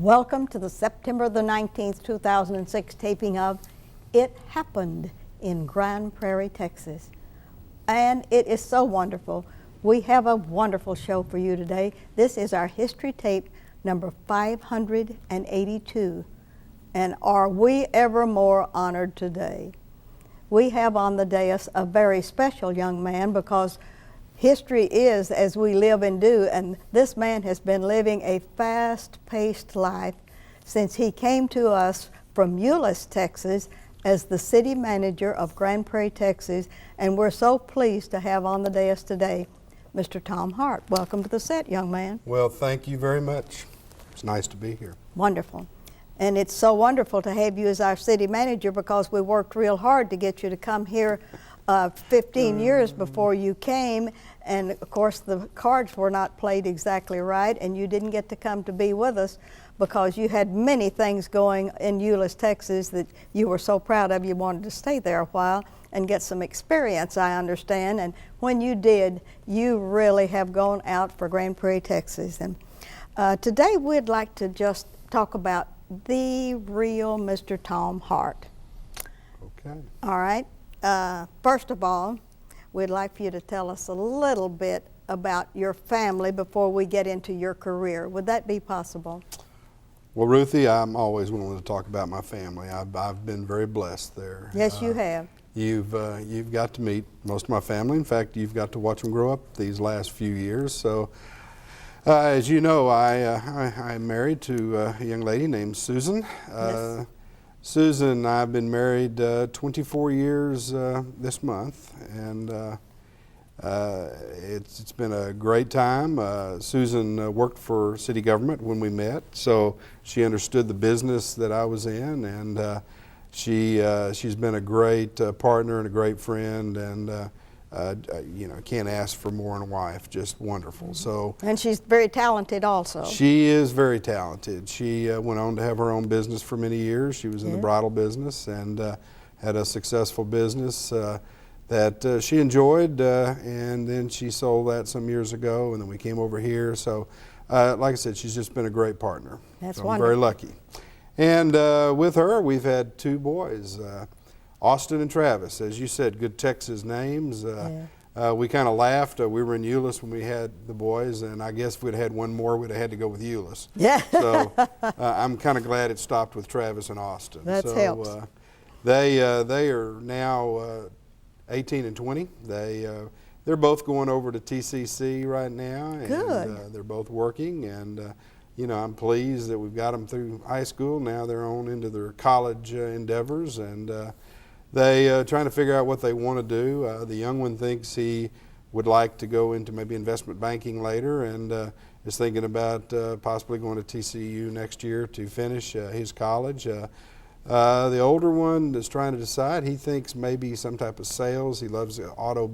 Welcome to the September the 19th, 2006 taping of It Happened in Grand Prairie, Texas. And it is so wonderful. We have a wonderful show for you today. This is our history tape number 582. And are we ever more honored today? We have on the dais a very special young man because history is as we live and do, and this man has been living a fast-paced life since he came to us from Euless, Texas, as the city manager of Grand Prairie, Texas, and we're so pleased to have on the dais today Mr. Tom Hart. Welcome to the set, young man. Well, thank you very much. It's nice to be here. Wonderful. And it's so wonderful to have you as our city manager because we worked real hard to get you to come here 15 years before you came, and of course the cards were not played exactly right, and you didn't get to come to be with us because you had many things going in Euless, Texas that you were so proud of. You wanted to stay there a while and get some experience, I understand, and when you did, you really have gone out for Grand Prairie, Texas. And today we'd like to just talk about the real Mr. Tom Hart. Okay. All right. First of all, we'd like for you to tell us a little bit about your family before we get into your career. Would that be possible? Well, Ruthie, I'm always willing to talk about my family. I've been very blessed there. Yes, you have. You've got to meet most of my family. In fact, you've got to watch them grow up these last few years. So, as you know, I'm married to a young lady named Susan. Yes. Susan and I have been married 24 years this month, and it's been a great time. Susan worked for city government when we met, so she understood the business that I was in, and she's been a great partner and a great friend, and you know, can't ask for more in a wife. Just wonderful. So, and she's very talented also. She is very talented. She went on to have her own business for many years. She was in the bridal business and had a successful business that she enjoyed, and then she sold that some years ago, and then we came over here. So, like I said, she's just been a great partner. That's so wonderful. I'm very lucky. And with her, we've had two boys. Austin and Travis, as you said, good Texas names. We kind of laughed. We were in Euless when we had the boys, and I guess if we'd had one more, we'd have had to go with Euless. Yeah. So I'm kind of glad it stopped with Travis and Austin. That helps. They are now 18 and 20. They're both going over to TCC right now, and Good. They're both working. And you know, I'm pleased that we've got them through high school. Now they're on into their college endeavors, and they trying to figure out what they want to do. The young one thinks he would like to go into maybe investment banking later, and is thinking about possibly going to TCU next year to finish his college. The older one is trying to decide. He thinks maybe some type of sales. He loves the auto.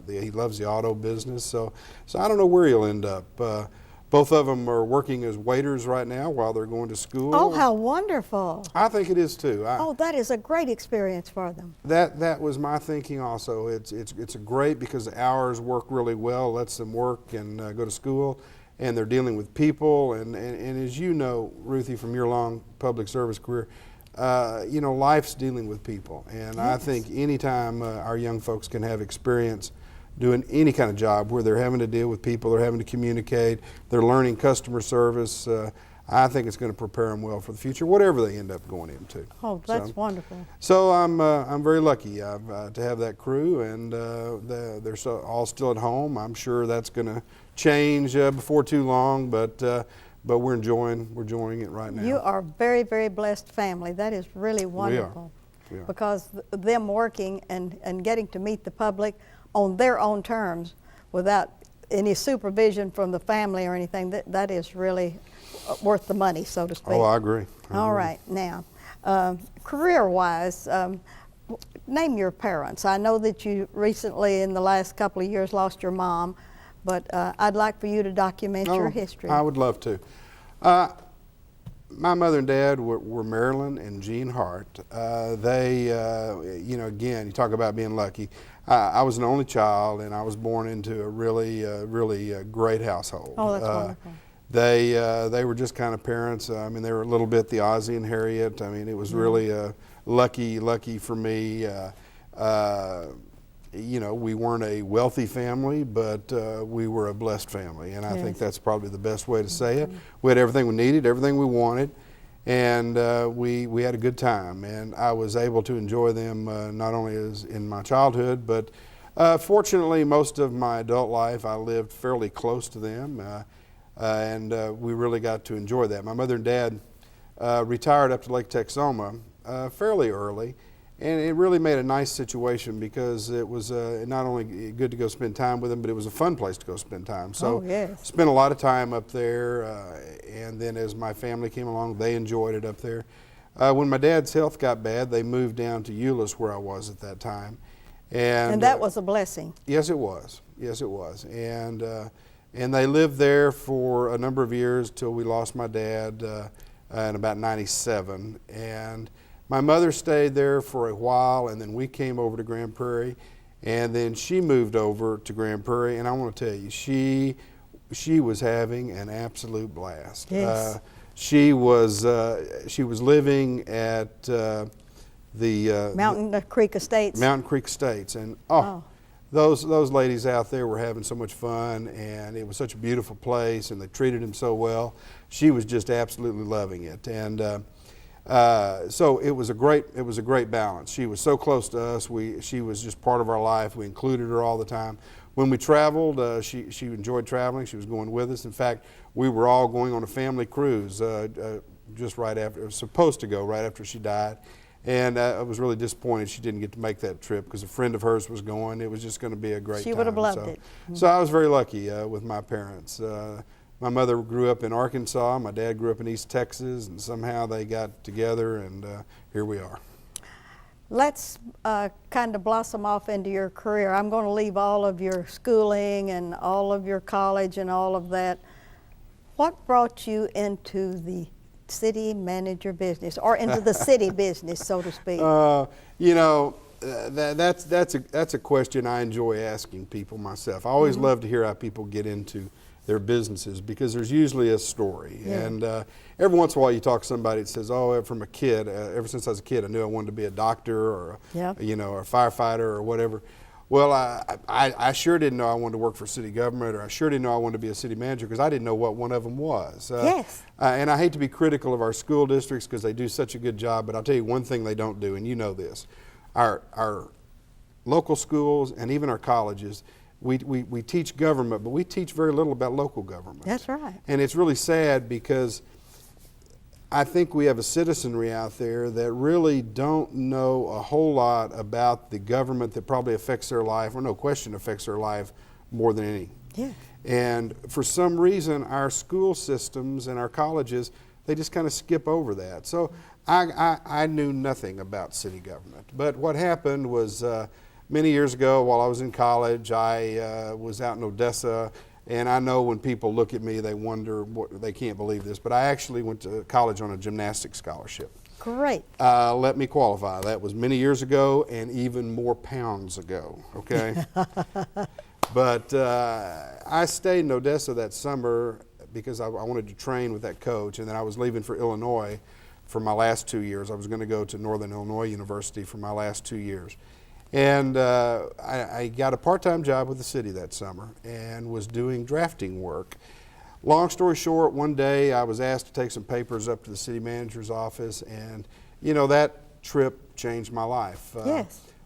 He loves the auto business. So I don't know where he'll end up. Both of them are working as waiters right now while they're going to school. Oh, how wonderful. I think it is too. Oh, that is a great experience for them. That was my thinking also. It's a great because the hours work really well, lets them work and go to school, and they're dealing with people. And as you know, Ruthie, from your long public service career, you know, life's dealing with people. And I think anytime our young folks can have experience doing any kind of job where they're having to deal with people, they're having to communicate, they're learning customer service, I think it's going to prepare them well for the future, whatever they end up going into. Oh, that's wonderful. So I'm very lucky to have that crew, and they're all still at home. I'm sure that's going to change before too long, but we're enjoying it right now. You are a very, very blessed family. That is really wonderful. We are. Because them working and getting to meet the public on their own terms without any supervision from the family or anything, that is really worth the money, so to speak. Oh, I agree. All right. Now, career-wise, name your parents. I know that you recently, in the last couple of years, lost your mom, but I'd like for you to document your history. I would love to. My mother and dad were Marilyn and Jean Hart. They, you know, again, you talk about being lucky. I was an only child, and I was born into a really great household. Oh, that's wonderful. They were just kind of parents. I mean, they were a little bit the Ozzie and Harriet. I mean, it was really lucky for me. You know, we weren't a wealthy family, but we were a blessed family, and I think that's probably the best way to say it. We had everything we needed, everything we wanted, and we had a good time. And I was able to enjoy them not only as in my childhood, but fortunately, most of my adult life, I lived fairly close to them, and we really got to enjoy that. My mother and dad retired up to Lake Texoma fairly early. And it really made a nice situation because it was not only good to go spend time with them, but it was a fun place to go spend time. So spent a lot of time up there, and then as my family came along, they enjoyed it up there. When my dad's health got bad, they moved down to Euless, where I was at that time. And that was a blessing. Yes, it was. Yes, it was. And they lived there for a number of years till we lost my dad in about '97. And my mother stayed there for a while, and then we came over to Grand Prairie, and then she moved over to Grand Prairie, and I want to tell you, she was having an absolute blast. Yes. She was living at the Mountain Creek Estates. Mountain Creek Estates, and those ladies out there were having so much fun, and it was such a beautiful place, and they treated him so well. She was just absolutely loving it, and so it was a great balance. She was so close to us. She was just part of our life. We included her all the time. When we traveled, she enjoyed traveling. She was going with us. In fact, we were all going on a family cruise just right after. It was supposed to go right after she died, and I was really disappointed she didn't get to make that trip because a friend of hers was going. It was just going to be a great time. She would have loved it. So I was very lucky with my parents. My mother grew up in Arkansas, my dad grew up in East Texas, and somehow they got together, and here we are. Let's kind of blossom off into your career. I'm going to leave all of your schooling and all of your college and all of that. What brought you into the city manager business, or into the city business, so to speak? You know, that's a question I enjoy asking people myself. I always love to hear how people get into their businesses, because there's usually a story. And every once in a while you talk to somebody that says, oh, from a kid, ever since I was a kid, I knew I wanted to be a doctor or you know, or a firefighter or whatever. Well, I sure didn't know I wanted to work for city government, or I sure didn't know I wanted to be a city manager, because I didn't know what one of them was. And I hate to be critical of our school districts because they do such a good job, but I'll tell you one thing they don't do, and you know this. Our local schools and even our colleges, we teach government, but we teach very little about local government. That's right. And it's really sad, because I think we have a citizenry out there that really don't know a whole lot about the government that probably affects their life, or no question affects their life more than any. And for some reason, our school systems and our colleges, they just kind of skip over that. So I knew nothing about city government. But what happened was, many years ago, while I was in college, I was out in Odessa, and I know when people look at me, they wonder, they can't believe this, but I actually went to college on a gymnastics scholarship. Great. Let me qualify. That was many years ago, and even more pounds ago, okay? But I stayed in Odessa that summer because I wanted to train with that coach, and then I was leaving for Illinois for my last 2 years. I was going to go to Northern Illinois University for my last 2 years. And I got a part-time job with the city that summer and was doing drafting work. Long story short, one day I was asked to take some papers up to the city manager's office, and you know, that trip changed my life.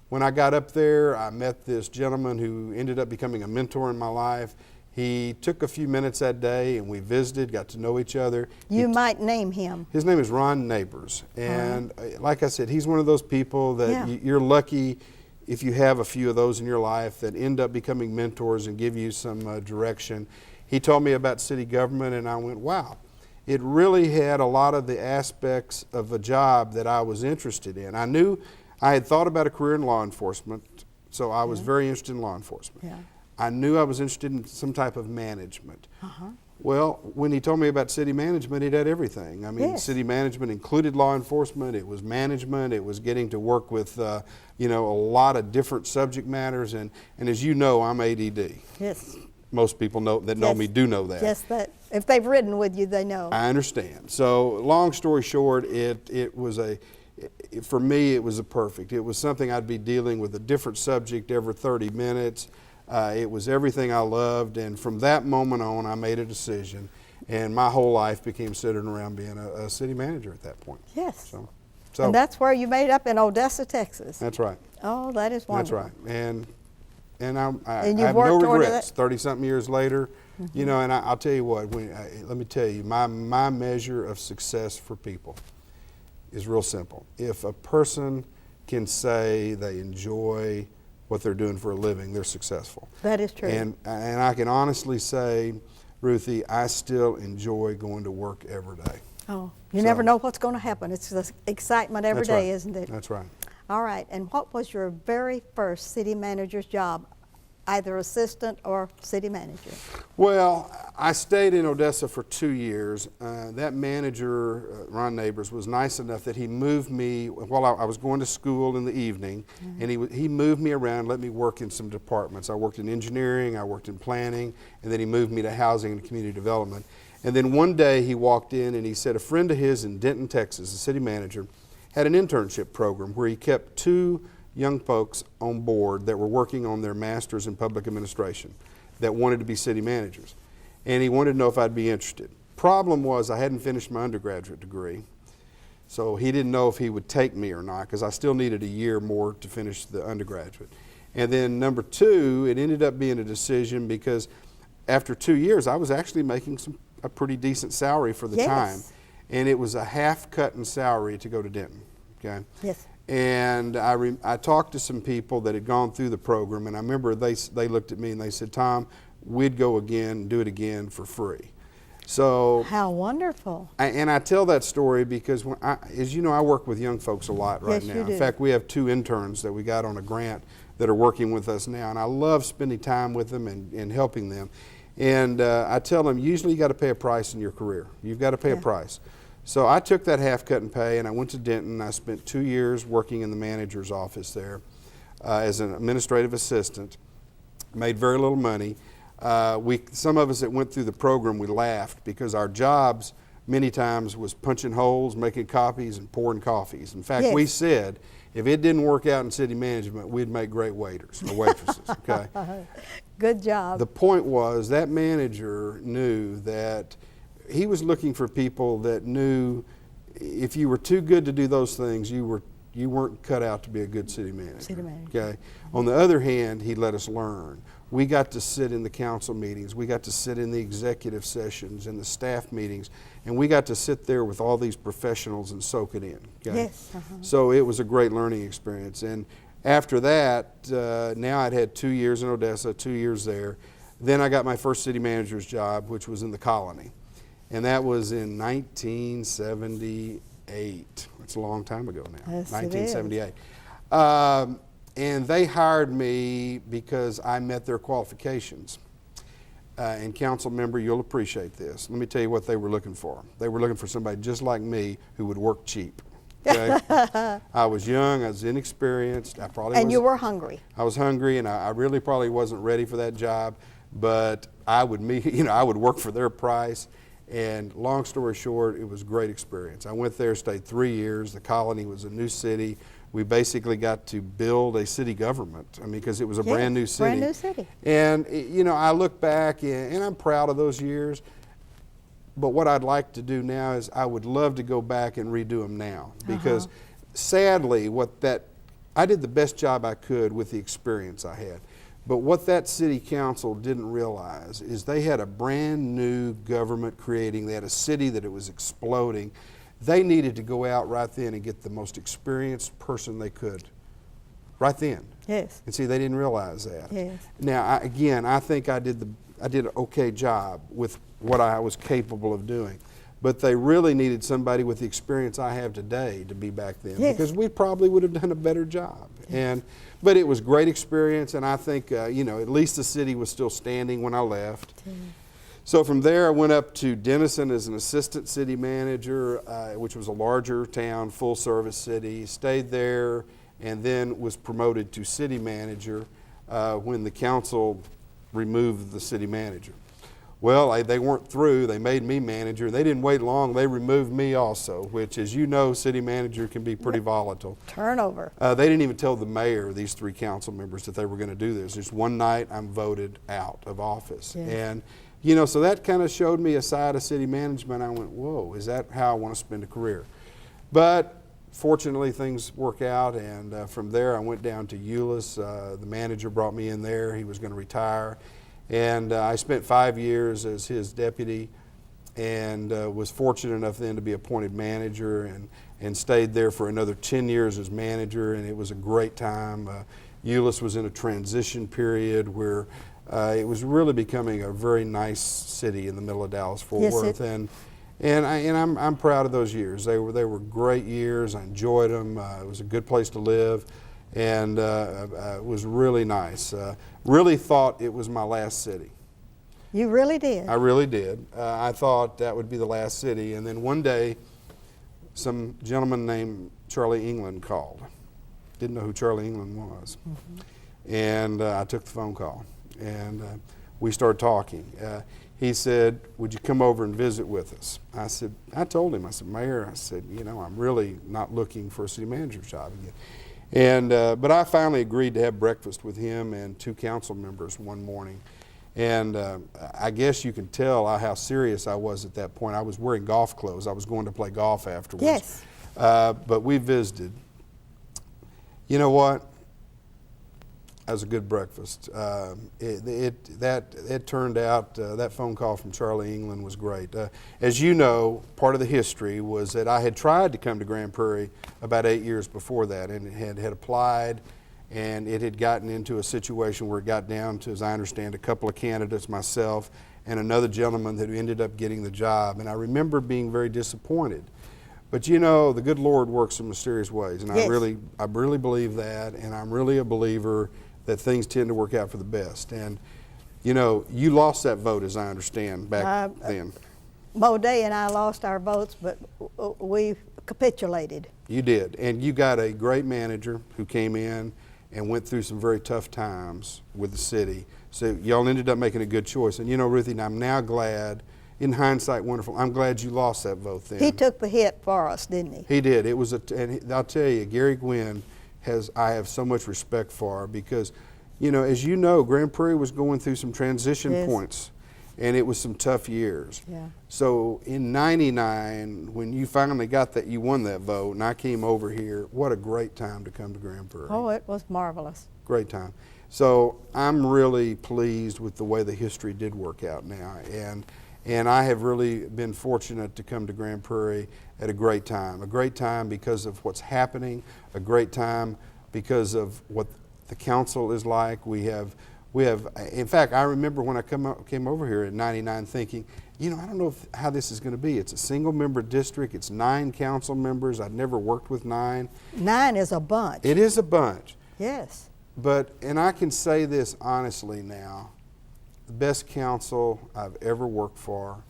When I got up there, I met this gentleman who ended up becoming a mentor in my life. He took a few minutes that day, and we visited, got to know each other. You might name him. His name is Ron Neighbors, and like I said, he's one of those people that you're lucky if you have a few of those in your life that end up becoming mentors and give you some direction. He told me about city government, and I went, wow. It really had a lot of the aspects of a job that I was interested in. I knew I had thought about a career in law enforcement, so I was very interested in law enforcement. I knew I was interested in some type of management. Well, when he told me about city management, it had everything. I mean, city management included law enforcement, it was management, it was getting to work with, you know, a lot of different subject matters, and as you know, I'm ADD. Most people know that know me do know that. If they've ridden with you, they know. I understand. So long story short, it was for me, it was a perfect. It was something I'd be dealing with a different subject every 30 minutes. It was everything I loved, and from that moment on, I made a decision, and my whole life became centered around being a city manager at that point. Yes. So And that's where you made up in Odessa, Texas. that's right. Oh, that is wonderful. That's right. And I And you have no worked toward regrets. that? 30-something years later, you know. And I'll tell you what. Let me tell you, my measure of success for people is real simple. If a person can say they enjoy what they're doing for a living, they're successful. That is true. And I can honestly say, Ruthie, I still enjoy going to work every day. Oh, you So- never know what's going to happen. It's the excitement every That's day, right. isn't it? That's right. All right. And what was your very first city manager's job, either assistant or city manager? Well, I stayed in Odessa for 2 years. That manager, Ron Neighbors, was nice enough that he moved me while I was going to school in the evening, and he moved me around, let me work in some departments. I worked in engineering, I worked in planning, and then he moved me to housing and community development. And then one day he walked in and he said a friend of his in Denton, Texas, the city manager, had an internship program where he kept 2 young folks on board that were working on their masters in public administration that wanted to be city managers. And he wanted to know if I'd be interested. Problem was I hadn't finished my undergraduate degree, so he didn't know if he would take me or not, because I still needed a year more to finish the undergraduate. And then number 2, it ended up being a decision because after 2 years I was actually making a pretty decent salary for the Yes. time. And it was a half cut in salary to go to Denton, okay? Yes. And I talked to some people that had gone through the program, and I remember they looked at me and they said, Tom, we'd go again, do it again for free. So, How wonderful. and I tell that story because, as you know, I work with young folks a lot right Yes, now. you do. In fact, we have 2 interns that we got on a grant that are working with us now, and I love spending time with them and helping them. And I tell them, usually you got to pay a price in your career. You've got to pay a price. So I took that half cut in pay and I went to Denton. I spent 2 years working in the manager's office there as an administrative assistant. Made very little money. Some of us that went through the program, we laughed because our jobs many times was punching holes, making copies, and pouring coffees. In fact, we said if it didn't work out in city management, we'd make great waiters or waitresses. Okay. Good job. The point was that manager knew that he was looking for people that knew if you were too good to do those things, you weren't cut out to be a good city manager. City manager. Okay. On the other hand, he let us learn. We got to sit in the council meetings. We got to sit in the executive sessions and the staff meetings, and we got to sit there with all these professionals and soak it in. Okay? Yes. So it was a great learning experience. And after that, now I'd had 2 years in Odessa, 2 years there. Then I got my first city manager's job, which was in the Colony. And that was in 1978. It's a long time ago now. Yes, 1978. And they hired me because I met their qualifications. And council member, you'll appreciate this. Let me tell you what they were looking for. They were looking for somebody just like me who would work cheap. Okay? I was young, I was inexperienced. And you were hungry. I was hungry, and I really probably wasn't ready for that job, but I would I would work for their price. And long story short, it was a great experience. I went there, stayed 3 years. The Colony was a new city. We basically got to build a city government. I mean, because it was a brand new city. Brand new city. And, I look back, and I'm proud of those years. But what I'd like to do now is I would love to go back and redo them now. Because sadly, I did the best job I could with the experience I had. But what that city council didn't realize is they had a brand new government creating. They had a city that it was exploding. They needed to go out right then and get the most experienced person they could right then. Yes. And see, they didn't realize that. Yes. Now, I think I did an okay job with what I was capable of doing. But they really needed somebody with the experience I have today to be back then, because we probably would have done a better job. But it was great experience, and I think at least the city was still standing when I left. So from there, I went up to Denison as an assistant city manager, which was a larger town, full-service city. Stayed there, and then was promoted to city manager when the council removed the city manager. Well, they weren't through. They made me manager. They didn't wait long. They removed me also, which, as you know, city manager can be pretty volatile. Turnover. They didn't even tell the mayor, these 3 council members, that they were going to do this. Just one night, I'm voted out of office. Yes. And, you know, so that kind of showed me a side of city management. I went, whoa, is that how I want to spend a career? But fortunately, things work out, and from there, I went down to Euless. The manager brought me in there. He was going to retire. And I spent 5 years as his deputy, and was fortunate enough then to be appointed manager, and stayed there for another 10 years as manager, and it was a great time. Euless was in a transition period where it was really becoming a very nice city in the middle of Dallas-Fort Worth, and I'm proud of those years. They were great years. I enjoyed them. It was a good place to live, and it was really nice. Really thought it was my last city. You really did. I really did. I thought that would be the last city, and then one day, some gentleman named Charlie England called. Didn't know who Charlie England was, and I took the phone call, and we started talking. He said, "Would you come over and visit with us?" I told him, Mayor, I said, you know, I'm really not looking for a city manager's job again. And but I finally agreed to have breakfast with him and 2 council members one morning. And I guess you can tell how serious I was at that point. I was wearing golf clothes. I was going to play golf afterwards. Yes. But we visited. You know what? That was a good breakfast. It turned out, that phone call from Charlie England was great. As you know, part of the history was that I had tried to come to Grand Prairie about 8 years before that, and had applied, and it had gotten into a situation where it got down to, as I understand, a couple of candidates, myself, and another gentleman that ended up getting the job. And I remember being very disappointed. But you know, the good Lord works in mysterious ways, and yes. I really believe that, and I'm really a believer that things tend to work out for the best. And you know, you lost that vote, as I understand, back then. Mo Day and I lost our votes, but we capitulated. You did, and you got a great manager who came in and went through some very tough times with the city. So y'all ended up making a good choice. And you know, Ruthie, I'm now glad, in hindsight, wonderful, I'm glad you lost that vote then. He took the hit for us, didn't he? He did. It was and I'll tell you, Gary Gwynn I have so much respect for, because, you know, as you know, Grand Prairie was going through some transition yes. points, and it was some tough years. Yeah. So in '99, when you finally got that, you won that vote, and I came over here, what a great time to come to Grand Prairie. Oh, it was marvelous. Great time. So I'm really pleased with the way the history did work out now, and I have really been fortunate to come to Grand Prairie at a great time because of what's happening, a great time because of what the council is like. We have, in fact, I remember when I came over here in '99 thinking, you know, I don't know how this is going to be. It's a single member district, it's 9 council members. I'd never worked with 9. 9 is a bunch. It is a bunch. Yes. But, and I can say this honestly now, the best council I've ever worked for.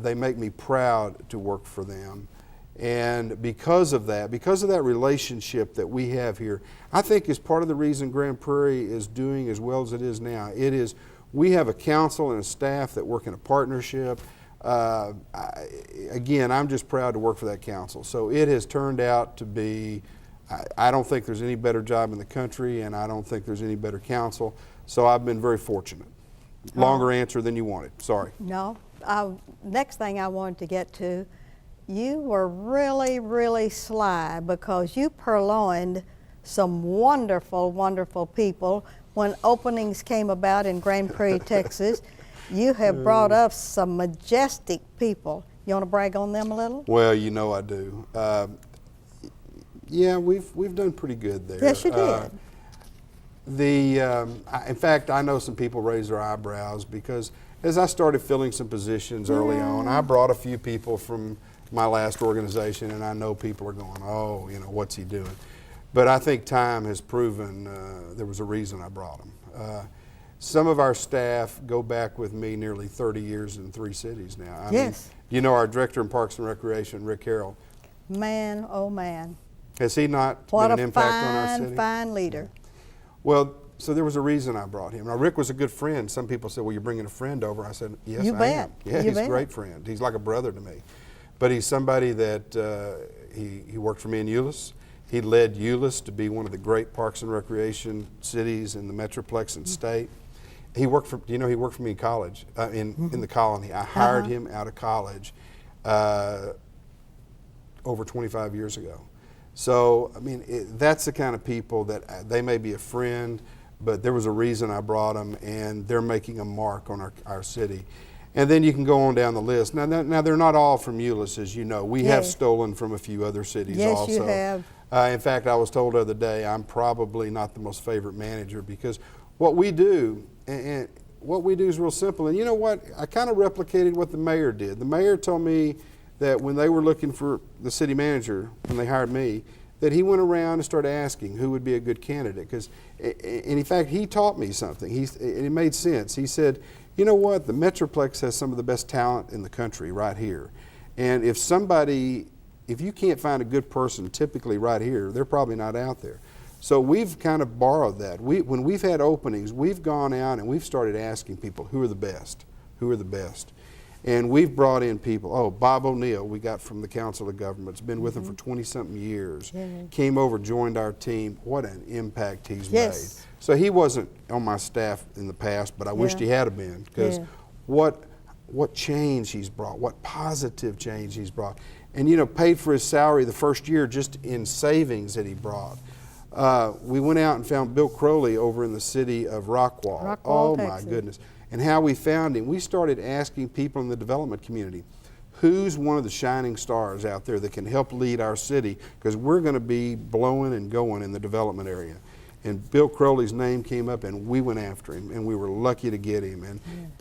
They make me proud to work for them. And because of that relationship that we have here, I think is part of the reason Grand Prairie is doing as well as it is now. We have a council and a staff that work in a partnership. Again, I'm just proud to work for that council. So it has turned out to be, I don't think there's any better job in the country, and I don't think there's any better council. So I've been very fortunate. Longer answer than you wanted, sorry. No. Next thing I wanted to get to, you were really, really sly, because you purloined some wonderful, wonderful people when openings came about in Grand Prairie, Texas. You have brought up some majestic people. You want to brag on them a little? Well, you know I do. Yeah, we've done pretty good there. Yes, you did. In fact, I know some people raise their eyebrows because as I started filling some positions early on, I brought a few people from my last organization, and I know people are going, oh, you know, what's he doing? But I think time has proven there was a reason I brought them. Some of our staff go back with me nearly 30 years in 3 cities now. I mean, you know, our director in Parks and Recreation, Rick Harrell. Man, oh man. Has he not been an impact on our city? What a fine, fine leader. Well, so there was a reason I brought him. Now, Rick was a good friend. Some people said, well, you're bringing a friend over. I said, yes, You I bet. am. Yeah, You he's bet. a great friend. He's like a brother to me. But he's somebody that he worked for me in Euless. He led Euless to be one of the great parks and recreation cities in the Metroplex and state. He worked for, he worked for me in college, in the colony. I hired him out of college over 25 years ago. So, I mean, that's the kind of people that they may be a friend, but there was a reason I brought them, and they're making a mark on our city. And then you can go on down the list. Now they're not all from Euless, as you know. We have stolen from a few other cities also. Yes, you have. In fact, I was told the other day I'm probably not the most favorite manager, because what we do, and what we do is real simple. And you know what? I kind of replicated what the mayor did. The mayor told me that when they were looking for the city manager, when they hired me, that he went around and started asking who would be a good candidate. And in fact, he taught me something. It made sense. He said, you know what? The Metroplex has some of the best talent in the country right here. And if you can't find a good person typically right here, they're probably not out there. So we've kind of borrowed that. When we've had openings, we've gone out and we've started asking people, who are the best? Who are the best? And we've brought in people. Bob O'Neill, we got from the Council of Governments, been with them for 20-something years, came over, joined our team. What an impact he's made. So he wasn't on my staff in the past, but I wished he had been, because what change he's brought, what positive change he's brought. And paid for his salary the first year just in savings that he brought. We went out and found Bill Crowley over in the city of Rockwall. Oh my goodness. And how we found him, we started asking people in the development community, who's one of the shining stars out there that can help lead our city, because we're going to be blowing and going in the development area. And Bill Crowley's name came up, and we went after him, and we were lucky to get him, and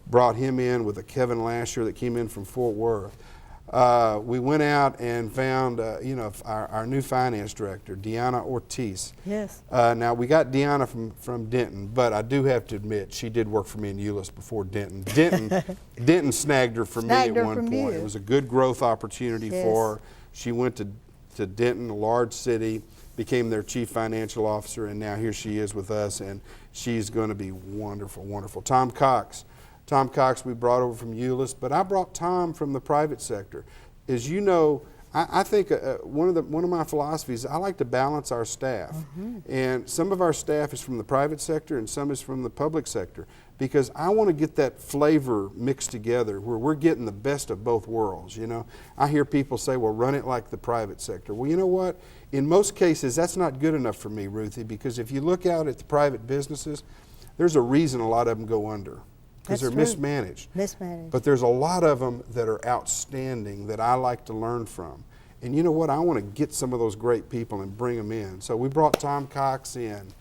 brought him in with a Kevin Lasher that came in from Fort Worth. We went out and found, our new finance director, Deanna Ortiz. Yes. Now, we got Deanna from Denton, but I do have to admit, she did work for me in Euless before Denton. Denton snagged her from me at one point. It was a good growth opportunity for her. She went to Denton, a large city, became their chief financial officer, and now here she is with us, and she's going to be wonderful, wonderful. Tom Cox we brought over from Euless, but I brought Tom from the private sector. As you know, I think one of my philosophies, I like to balance our staff. And some of our staff is from the private sector and some is from the public sector, because I want to get that flavor mixed together where we're getting the best of both worlds. I hear people say, well, run it like the private sector. Well, you know what? In most cases, that's not good enough for me, Ruthie, because if you look out at the private businesses, there's a reason a lot of them go under. Because they're mismanaged. But there's a lot of them that are outstanding that I like to learn from. And you know what? I want to get some of those great people and bring them in. So we brought Tom Cox in.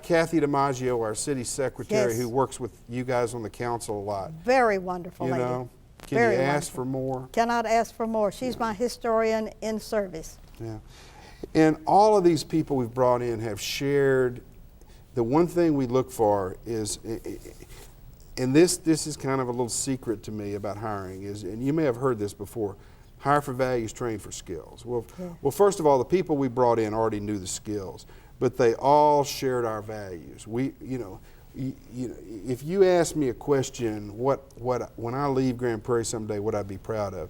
Kathy DiMaggio, our city secretary, who works with you guys on the council a lot. Very wonderful lady. Can you ask for more? Cannot ask for more. She's my historian in service. Yeah. And all of these people we've brought in have shared, the one thing we look for is, and this is kind of a little secret to me about hiring, and you may have heard this before, hire for values, train for skills. Well, first of all, the people we brought in already knew the skills, but they all shared our values. If you ask me a question, when I leave Grand Prairie someday, what I'd be proud of,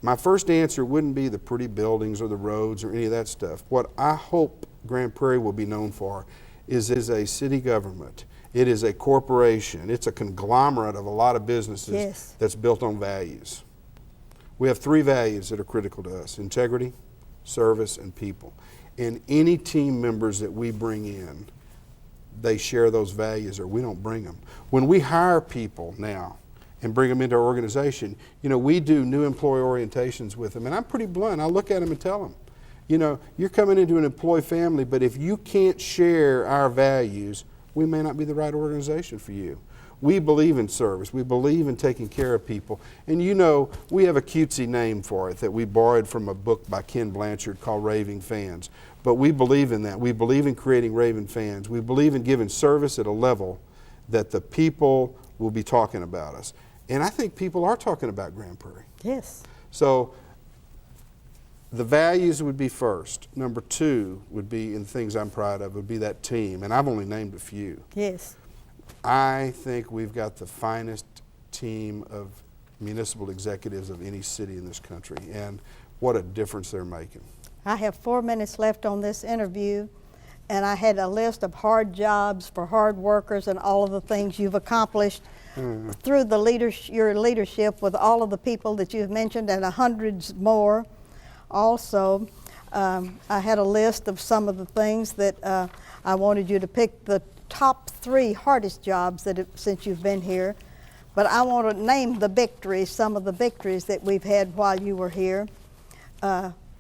my first answer wouldn't be the pretty buildings or the roads or any of that stuff. What I hope Grand Prairie will be known for is a city government. It is a corporation. It's a conglomerate of a lot of businesses that's built on values. We have 3 values that are critical to us: integrity, service, and people. And any team members that we bring in, they share those values, or we don't bring them. When we hire people now and bring them into our organization, we do new employee orientations with them. And I'm pretty blunt. I look at them and tell them, you're coming into an employee family, but if you can't share our values, we may not be the right organization for you. We believe in service. We believe in taking care of people. And we have a cutesy name for it that we borrowed from a book by Ken Blanchard called Raving Fans. But we believe in that. We believe in creating raving fans. We believe in giving service at a level that the people will be talking about us. And I think people are talking about Grand Prairie. Yes. So the values would be first. Number two would be, in things I'm proud of, would be that team. And I've only named a few. Yes. I think we've got the finest team of municipal executives of any city in this country. And what a difference they're making. I have 4 minutes left on this interview, and I had a list of hard jobs for hard workers and all of the things you've accomplished through your leadership with all of the people that you've mentioned and hundreds more. Also, I had a list of some of the things that I wanted you to pick the top 3 hardest jobs since you've been here. But I want to name the victories, some of the victories that we've had while you were here.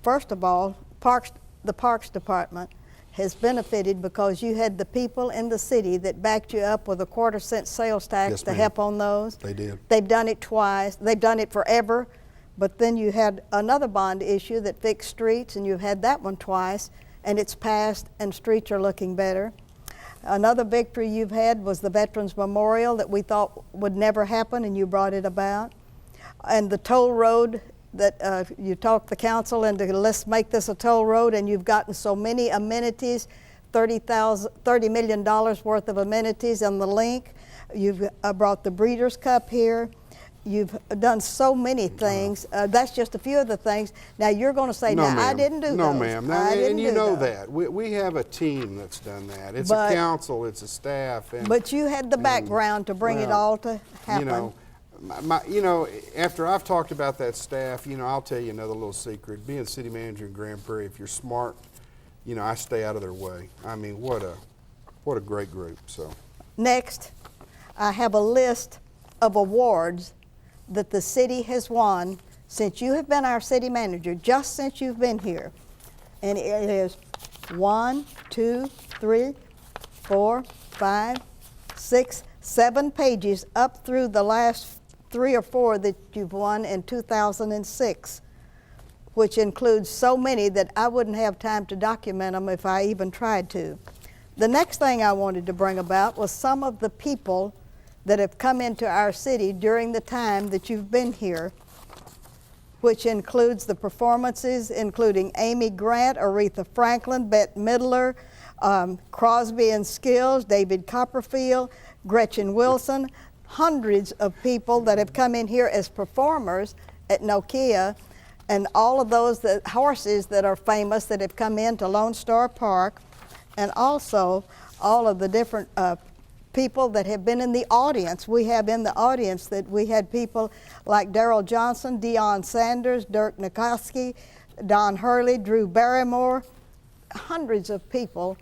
First of all, the Parks Department has benefited because you had the people in the city that backed you up with a 1/4-cent sales tax Yes, to ma'am. help on those. They did. They've done it twice. They've done it forever. But then you had another bond issue that fixed streets, and you've had that one twice, and it's passed, and streets are looking better. Another victory you've had was the Veterans Memorial that we thought would never happen, and you brought it about. And the toll road that you talked the council into, let's make this a toll road, and you've gotten so many amenities, $30 million worth of amenities on the link. You've brought the Breeders' Cup here. You've done so many things. That's just a few of the things. Now you're going to say, No, "Now I ma'am. didn't do No, those." ma'am. I didn't And you do know those. that. We have a team that's done that. It's But- a council, it's a staff. And, But you had the background to bring it well, all to happen. You know, after I've talked about that staff, I'll tell you another little secret. Being city manager in Grand Prairie, if you're smart, I stay out of their way. I mean, what a great group. So Next, I have a list of awards that the city has won since you have been our city manager, just since you've been here. And it is 1, 2, 3, 4, 5, 6, 7 pages up through the last 3 or 4 that you've won in 2006, which includes so many that I wouldn't have time to document them if I even tried to. The next thing I wanted to bring about was some of the people that have come into our city during the time that you've been here, which includes the performances, including Amy Grant, Aretha Franklin, Bette Midler, Crosby and Stills, David Copperfield, Gretchen Wilson, hundreds of people that have come in here as performers at Nokia, and all of those horses that are famous that have come into Lone Star Park, and also all of the different people that have been in the audience. We have in the audience that we had people like Darrell Johnson, Deion Sanders, Dirk Nikoski, Don Hurley, Drew Barrymore, hundreds of people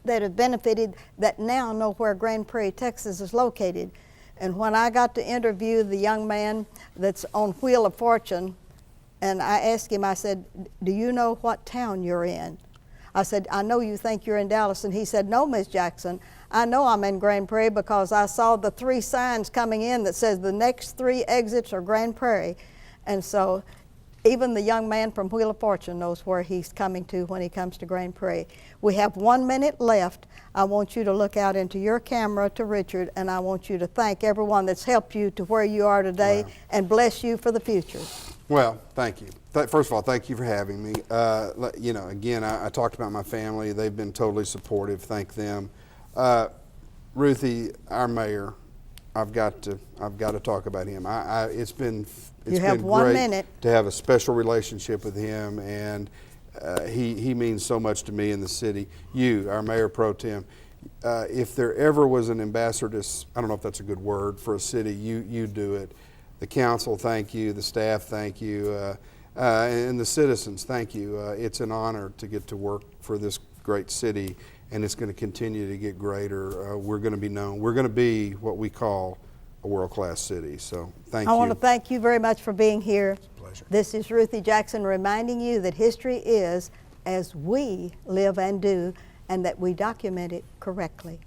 that have benefited that now know where Grand Prairie, Texas is located. And when I got to interview the young man that's on Wheel of Fortune, and I asked him, I said, "Do you know what town you're in?" I said, "I know you think you're in Dallas." And he said, "No, Miss Jackson, I know I'm in Grand Prairie because I saw the 3 signs coming in that says the next 3 exits are Grand Prairie." And so even the young man from Wheel of Fortune knows where he's coming to when he comes to Grand Prairie. We have 1 minute left. I want you to look out into your camera to Richard, and I want you to thank everyone that's helped you to where you are today. Wow. And bless you for the future. Well, thank you. First of all, thank you for having me. Again, I talked about my family. They've been totally supportive. Thank them. Ruthie, our mayor, I've got to talk about him. It's been You have 1 great minute. to have a special relationship with him, and he means so much to me in the city. You, our mayor pro tem, if there ever was an ambassador, I don't know if that's a good word for a city, you do it. The council, thank you. The staff, thank you. And the citizens, thank you. It's an honor to get to work for this great city, and it's going to continue to get greater. We're going to be known. We're going to be what we call a world-class city. So thank you. I want to thank you very much for being here. Pleasure. This is Ruthie Jackson reminding you that history is as we live and do, and that we document it correctly.